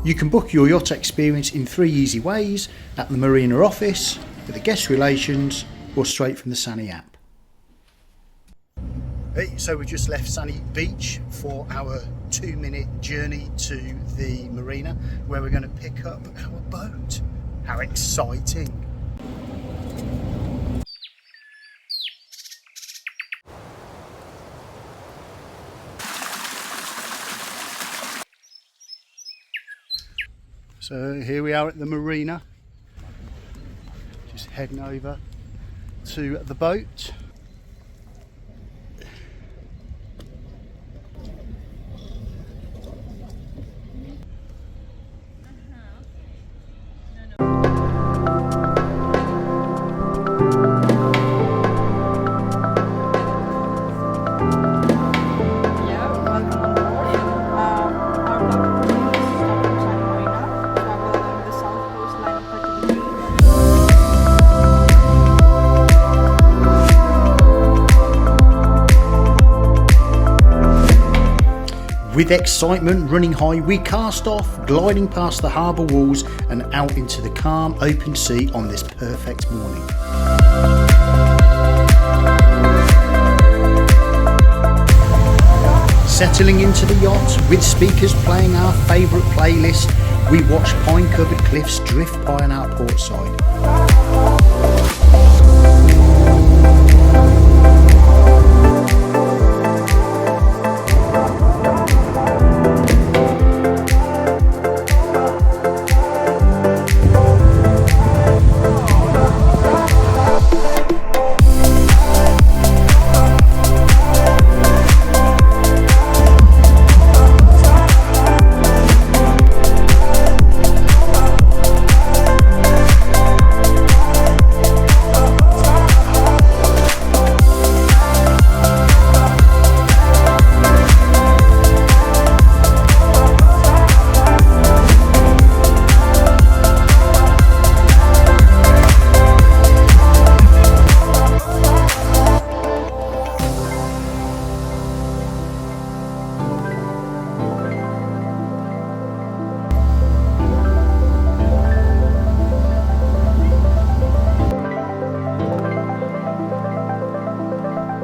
You can book your yacht experience in 3 easy ways: at the Marina office, with the guest relations, or straight from the Sani app. Hey, so we just left Sani Beach for our 2-minute journey to the Marina, where we're going to pick up our boat. How exciting! So here we are at the Marina, just heading over to the boat. With excitement running high, we cast off, gliding past the harbour walls and out into the calm, open sea on this perfect morning. Settling into the yacht, with speakers playing our favourite playlist, we watch pine-covered cliffs drift by on our port side.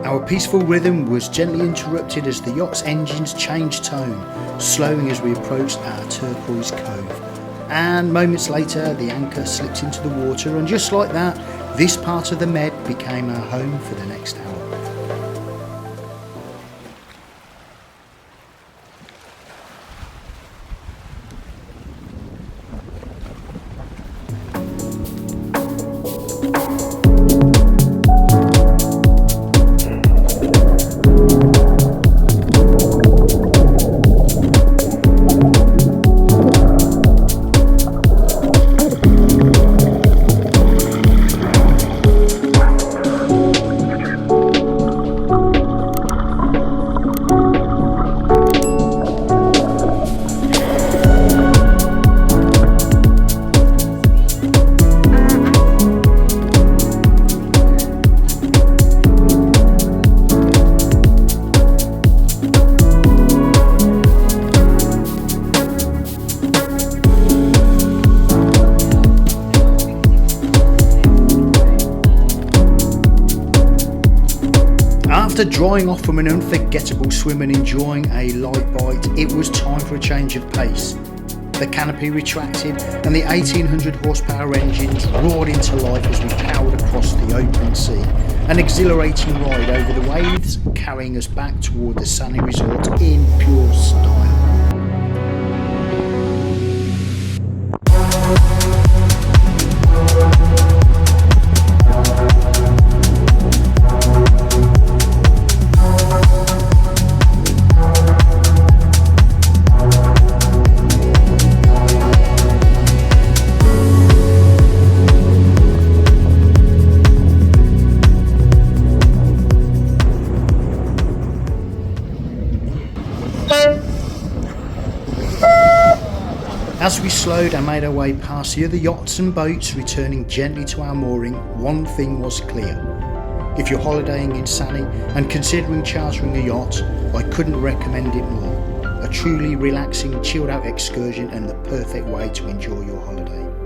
Our peaceful rhythm was gently interrupted as the yacht's engines changed tone, slowing as we approached our turquoise cove. And moments later, the anchor slipped into the water, and just like that, this part of the Med became our home for the next hour. After drying off from an unforgettable swim and enjoying a light bite, it was time for a change of pace. The canopy retracted and the 1800 horsepower engines roared into life as we powered across the open sea. An exhilarating ride over the waves, carrying us back toward the Sani Resort in pure style. As we slowed and made our way past the other yachts and boats returning gently to our mooring, one thing was clear. If you're holidaying in Sani and considering chartering a yacht, I couldn't recommend it more. A a truly relaxing, chilled out excursion and the perfect way to enjoy your holiday.